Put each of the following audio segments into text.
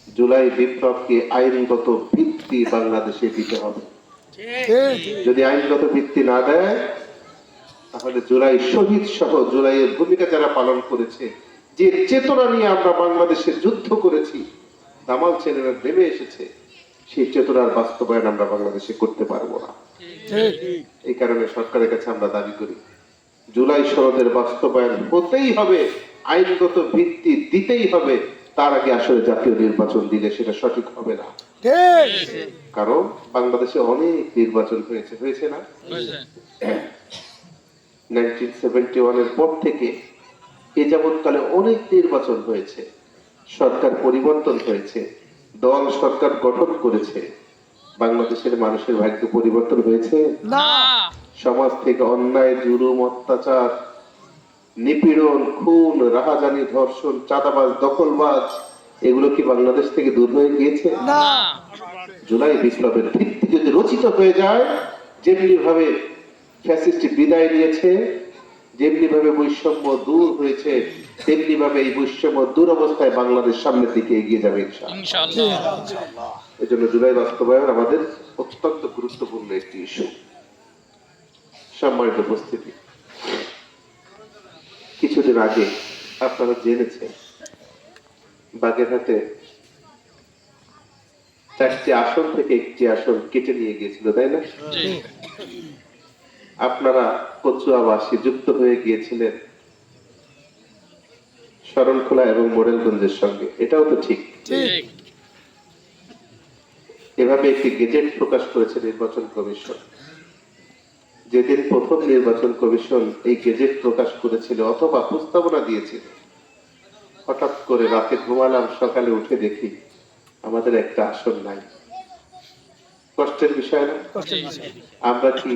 জুলাই বিপ্লবকে আইনগত ভিত্তি বাংলাদেশে দিতে হবে। যদি আইনগত ভিত্তি না দেয়, তাহলে জুলাই শহীদ সহ জুলাইয়ের ভূমিকা যারা পালন করেছে, যে চেতনা নিয়ে আমরা বাংলাদেশে যুদ্ধ করেছি, দামাল ছেলেরা নেমে এসেছে, সেই চেতনার বাস্তবায়ন আমরা বাংলাদেশে করতে পারবো না। এই কারণে সরকারের কাছে আমরা দাবি করি, জুলাই সনদের বাস্তবায়ন হতেই হবে, আইনগত ভিত্তি দিতেই হবে। তার আগে আসলে জাতীয় নির্বাচন দিলে সেটা সঠিক হবে না। কারণ বাংলাদেশে অনেক নির্বাচন হয়েছে না? 1971 এর পর থেকে এ যাবৎকালে অনেক নির্বাচন হয়েছে, সরকার পরিবর্তন হয়েছে, দল সরকার গঠন করেছে। বাংলাদেশের মানুষের ভাগ্য পরিবর্তন হয়েছে না। সমাজ থেকে অন্যায়, জুলুম, অত্যাচার, নিপীড়ন, খুন, রাহাজানি, ধর্ষণ, চাঁদাবাজ, দখলবাজ, এগুলো কি বাংলাদেশ থেকে দূর হয়ে গিয়েছে না? জুলাই বিপ্লবের ভিত্তি যদি রচিত হয়ে যায়, যেমনি ভাবে ফ্যাসিস্ট বিদায় নিয়েছে, যেমনি ভাবে বৈষম্য দূর হয়েছে, তেমনি ভাবে এই বৈষম্য দুরবস্থায় বাংলাদেশ সামনের দিকে এগিয়ে যাবে ইনশাআল্লাহ। এজন্য জুলাই বাস্তবায়ন আমাদের অত্যন্ত গুরুত্বপূর্ণ একটি ইস্যু। সম্মানিত উপস্থিতি, কিছুদিন আগে আপনারা জেনেছেন বাগেরহাটে 4টি আসন থেকে একটি আসন কেটে নিয়ে গিয়েছিল, তাই না? আপনারা কচুয়াবাসী যুক্ত হয়ে গিয়েছিলেন শরণখোলা এবং মোড়েলগঞ্জের সঙ্গে, এটাও তো ঠিক। এভাবে একটি গেজেট প্রকাশ করেছে নির্বাচন কমিশন। যেদিন প্রথম নির্বাচন কমিশন এই গেজেট প্রকাশ করেছিল অথবা প্রস্তাবনা দিয়েছিল, হঠাৎ করে রাতে ঘুমালাম, সকালে উঠে দেখি আমাদের একটা আসন নাই। কষ্টের বিষয় না? আমরা কি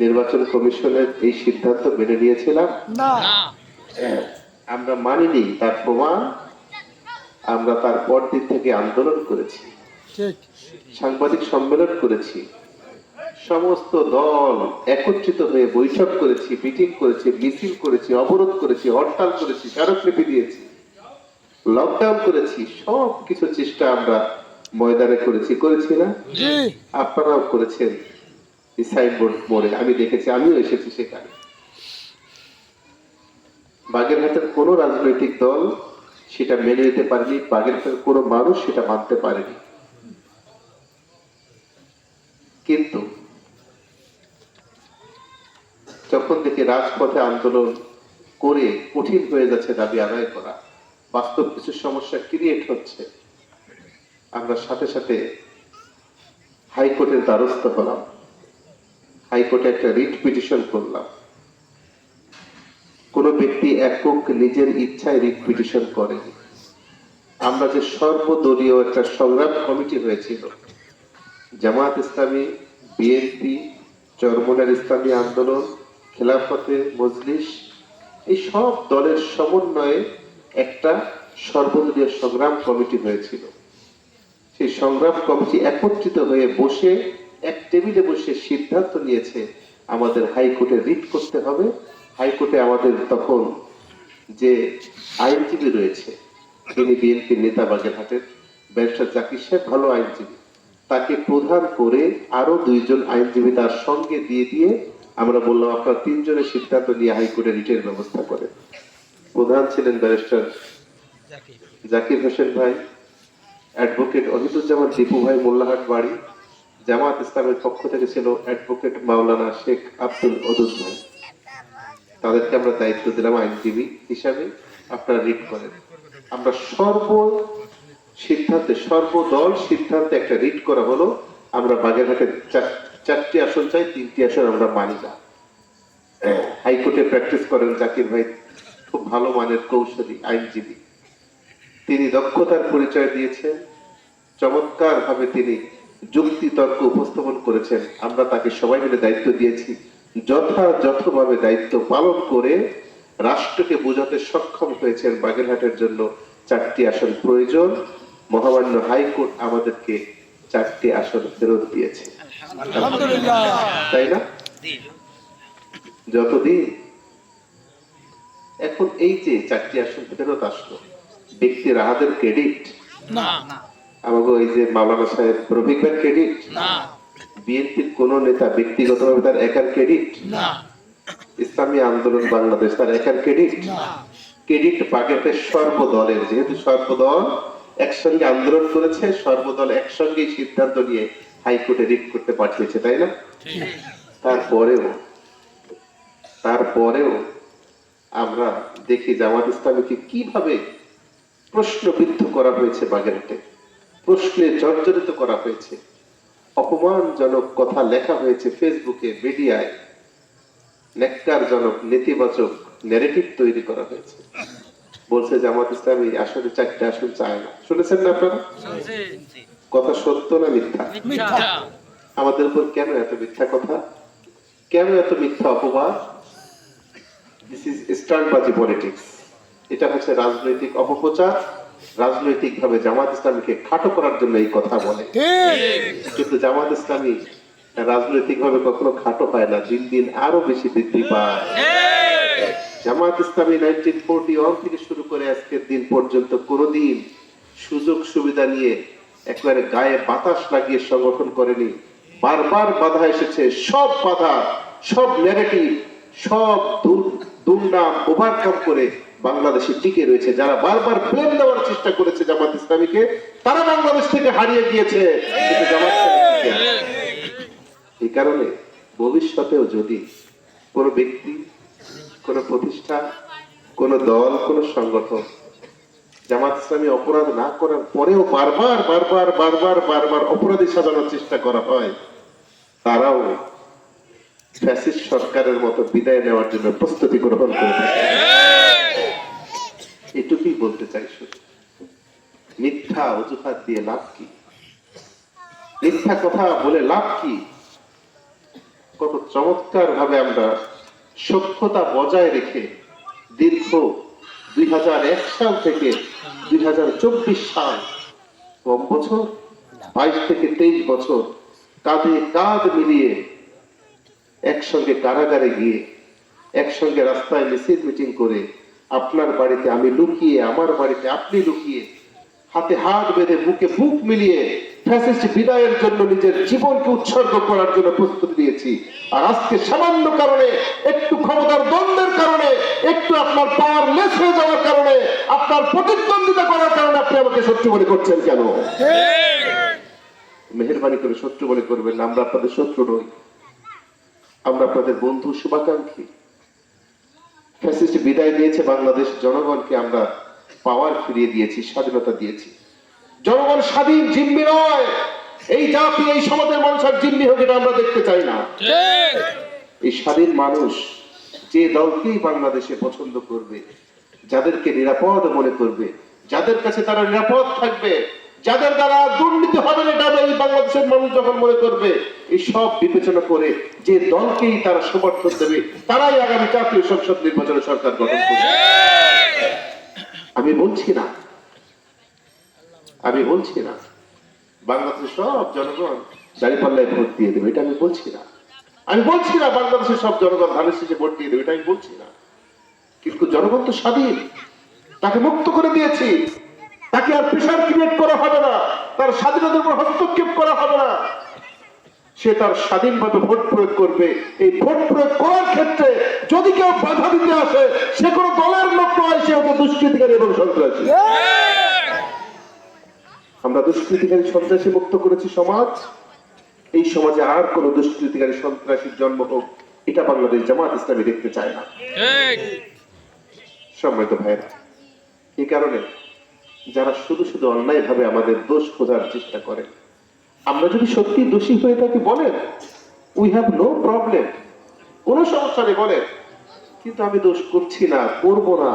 নির্বাচন কমিশনের এই সিদ্ধান্ত মেনে নিয়েছিলাম? না, আমরা মানিনি। তার প্রমাণ, আমরা তার পরদিন থেকে আন্দোলন করেছি, সাংবাদিক সম্মেলন করেছি, সমস্ত দল একত্রিত হয়ে বৈঠক করেছি, মিটিং করেছি, মিছিল করেছি, অবরোধ করেছি, হরতাল করেছি, স্মারকলিপি দিয়েছি, লকডাউন করেছি, সব কিছু চেষ্টা আমরা ময়দানে করেছি না? আপনারাও করেছেন। সাইনবোর্ড মোড়ে আমি দেখেছি, আমিও এসেছি সেখানে। বাগেরহাটের কোন রাজনৈতিক দল সেটা মেনে নিতে পারেনি, বাগেরহাটের কোন মানুষ সেটা মানতে পারেনি। কিন্তু যখন দেখি রাজপথে আন্দোলন করে কঠিন হয়ে যাচ্ছে দাবি আদায় করা, বাস্তব কিছু সমস্যা ক্রিয়েট হচ্ছে, আমরা সাথে সাথে হাইকোর্টের দ্বারস্থ হলাম। হাইকোর্টে একটা রিট পিটিশন করলাম। কোন ব্যক্তি একক নিজের ইচ্ছায় রিট পিটিশন করেনি। আমরা যে সর্বদলীয় একটা সংগ্রাম কমিটি হয়েছিল, জামায়াত ইসলামী, বিএনপি, চরমোনার ইসলামী আন্দোলন, খেলাফতে মজলিস, এই সব দলের সমন্বয়ে একটা সর্বদলীয় সংগ্রাম কমিটি হয়েছিল। সেই সংগ্রাম কমিটি একত্রিত হয়ে বসে এক টেবিলে বসে সিদ্ধান্ত নিয়েছে আমাদের হাইকোর্টে রিট করতে হবে। হাইকোর্টে আমাদের তখন যে আইনজীবী রয়েছে, তিনি বিএনপির নেতা, বাগেরহাটের ব্যারিস্টার জাকির সাহেব, ভালো আইনজীবী, তাকে প্রধান করে আরো 2 জন আইনজীবী তার সঙ্গে দিয়ে আমরা বললাম আপনারা 3 জনের সিদ্ধান্ত নিয়ে হাইকোর্টে রিটের ব্যবস্থা করেন। প্রধান ছিলেন ব্যারিস্টার জাকির হোসেন ভাই, অ্যাডভোকেট অহিদুজ্জামান দীপু ভাই, মোল্লাহাট বাড়ি। জামাত ইসলামের পক্ষ থেকে ছিল অ্যাডভোকেট মাওলানা শেখ আব্দুল ওদুদ ভাই। তাদেরকে আমরা দায়িত্ব দিলাম আইনজীবী হিসাবে, আপনারা রিট করেন। আমরা সর্বদল সিদ্ধান্তে একটা রিট করা হলো। আমরা বাগেরহাটের 4টি আসন চাই, 3টি আসন আমরা মানি না। হাইকোর্টে প্র্যাকটিস করেন জাকির ভাই, খুব ভালো মানের কৌশলী আইনজীবী। তিনি দক্ষতার পরিচয় দিয়েছেন, চমৎকার ভাবে তিনি যুক্তি তর্ক উপস্থাপন করেছেন। আমরা তাকে সবাই মিলে দায়িত্ব দিয়েছি, যথাযথভাবে দায়িত্ব পালন করে রাষ্ট্রকে বোঝাতে সক্ষম হয়েছেন বাগেরহাটের জন্য 4টি আসন প্রয়োজন। মহামান্য হাইকোর্ট আমাদেরকে 4টি আসন ফেরত দিয়েছে, তাই না? যতদিন এখন এই যে 4টি আসন ফেরত আসলো, ব্যক্তি রাহাদের ক্রেডিট না আমাকে ওই যে মাওলানা সাহেব রফিক ভাই ক্রেডিট না বিএনপির কোন নেতা ব্যক্তিগতভাবে তার একার ক্রেডিট না ইসলামী আন্দোলন বাংলাদেশ তার একার ক্রেডিট ক্রেডিট বাগেটের সর্বদলের, যেহেতু সর্বদল একসঙ্গে আন্দোলন করেছে, সর্বদল একসঙ্গে সিদ্ধান্ত নিয়ে হাইকোর্টে রিট করতে পাঠিয়েছে, তাই না? তারপরেও আমরা দেখি জামাত ইসলামীকে কিভাবে প্রশ্নবিদ্ধ করা হয়েছে, বাগেরহাটে প্রশ্নে জর্জরিত করা হয়েছে, অপমানজনক কথা লেখা হয়েছে ফেসবুকে, মিডিয়ায় ন্যাক্কারজনক নেতিবাচক ন্যারেটিভ তৈরি করা হয়েছে। বলছে জামাত ইসলামী আসলে 4টা আসন চায় না। শুনেছেন না আপনারা? কথা সত্য না মিথ্যা? আমাদের উপর কেন এত মিথ্যা কথা, কেন এত মিথ্যা অপবাদ? দিস ইজ স্টান্টবাজি পলিটিক্স। এটা হচ্ছে রাজনৈতিক অপপ্রচার, রাজনৈতিক ভাবে জামাত ইসলামীকে খাটো করার জন্য এই কথা বলে। কিন্তু জামাত ইসলামী রাজনৈতিক ভাবে কখনো খাটো হয় না, দিন দিন আরো বেশি বৃদ্ধি পায়। জামাত ইসলামী 1941 থেকে শুরু করে আজকের দিন পর্যন্ত কোনোদিন সুযোগ সুবিধা নিয়ে একেবারে গায়ে বাতাস লাগিয়ে সংগঠন করেনি। বারবার বাধা এসেছে, সব বাধা, সব নেগেটিভ, সব দুর্নাম ওভারকাম করে বাংলাদেশে টিকে রয়েছে। যারা বারবার ব্লেম দেওয়ার চেষ্টা করেছে জামাত ইসলামীকে, তারা বাংলাদেশ থেকে হারিয়ে গিয়েছে। জামাত এই কারণে ভবিষ্যতেও যদি কোনো ব্যক্তি, কোন প্রতিষ্ঠান, কোন দল, কোন সংগঠন জামাত ইসলামী অপরাধ না করার পরেও বারবার বারবার বারবার বারবার অপরাধী সাজানোর চেষ্টা করা হয়, তারাও ফ্যাসিস্ট সরকারের মতো বিদায় নেওয়ার জন্য প্রস্তুতি গ্রহণ করে থাকে। এটুকুই বলতে চাই। শুধু মিথ্যা অজুহাত দিয়ে লাভ কি? মিথ্যা কথা বলে লাভ কি? কত চমৎকার ভাবে আমরা সভ্যতা বজায় রেখে দীর্ঘ 2001 সাল থেকে 2024 সাল, কম বছর, 22 থেকে 23 বছর কাঁধে কাঁধ মিলিয়ে একসঙ্গে কারাগারে গিয়ে, একসঙ্গে রাস্তায় মিছিল মিটিং করে, আপনার বাড়িতে আমি লুকিয়ে, আমার বাড়িতে আপনি লুকিয়ে, হাতে হাত বেঁধে বুকে বুক মিলিয়ে ফ্যাসিস্ট বিদায়ের জন্য নিজের জীবনকে উৎসর্গ করার জন্য প্রস্তুতি নিয়েছি। আর আজকে সামান্য কারণে, একটু ক্ষমতার দ্বন্দ্বের কারণে, একটু আপনার পাওয়ার লেস হয়ে যাওয়ার কারণে, আপনার প্রতিদ্বন্দ্বিতা করার কারণে আপনি আমাকে শত্রু মনে করছেন কেন? মেহেরবানি করে শত্রু মনে করবেন না। আমরা আপনাদের শত্রু নই, আমরা আপনাদের বন্ধু, শুভাকাঙ্ক্ষী। ফ্যাসিস্ট বিদায় দিয়েছে বাংলাদেশ জনগণকে, আমরা পাওয়ার ফিরিয়ে দিয়েছি, স্বাধীনতা দিয়েছি। জনগণ স্বাধীন, জিম্মি নয়। এই জাতি, এই সমাজের মানুষ আর জিম্মি হোক, এটা আমরা দেখতে চাই না। এই স্বাধীন মানুষ যে দলকেই বাংলাদেশে পছন্দ করবে, যাদেরকে নিরাপদ মনে করবে, যাদের কাছে তারা নিরাপদ থাকবে, যাদের দ্বারা দুর্নীতি হবে না, এটা এই বাংলাদেশের মানুষ যখন মনে করবে, এই সব বিবেচনা করে যে দলকেই তারা সমর্থন দেবে, তারাই আগামী জাতীয় সংসদ নির্বাচনে সরকার গঠন করবে। আমি বলছি না বাংলাদেশের সব জনগণ দাঁড়িপাল্লায় ভোট দিয়ে দেবে, এটা আমি বলছি না। আমি বলছি না বাংলাদেশের সব জনগণ ধানের শীষে ভোট দিয়ে দেবে, এটা আমি বলছি না। কিন্তু জনগণ তো স্বাধীন, তাকে মুক্ত করে দিয়েছি, তাকে আর প্রেশার ক্রিয়েট করা হবে না, তার স্বাধীনতার উপর হস্তক্ষেপ করা হবে না। সে তার স্বাধীনভাবে ভোট প্রয়োগ করবে। এই ভোট প্রয়োগ করার ক্ষেত্রে যদি কেউ বাধা দিতে আসে, সে কোনো দলের লোক নয়, সে হতো দুষ্কৃতিকারী এবং সন্ত্রাসী। আমরা দুষ্কৃতিকারী সন্ত্রাসী মুক্ত করেছি সমাজ। এই সমাজে আর কোন দুষ্কৃতিকারী সন্ত্রাসীর জন্ম হোক, এটা বাংলাদেশ জামাত ইসলামী দেখতে চায় না। সম্মানিত ভাইরা, এই কারণে যারা শুধু শুধু অন্যায় ভাবে আমাদের দোষ খোঁজার চেষ্টা করে, আমরা যদি সত্যি দোষী হয়ে থাকি বলেন, উই হ্যাভ নো প্রবলেম, কোনো সমস্যা নেই বলেন। কিন্তু আমি দোষ করছি না, করবো না,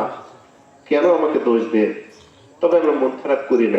কেন আমাকে দোষ দেন? তবে আমরা মন খারাপ করি না।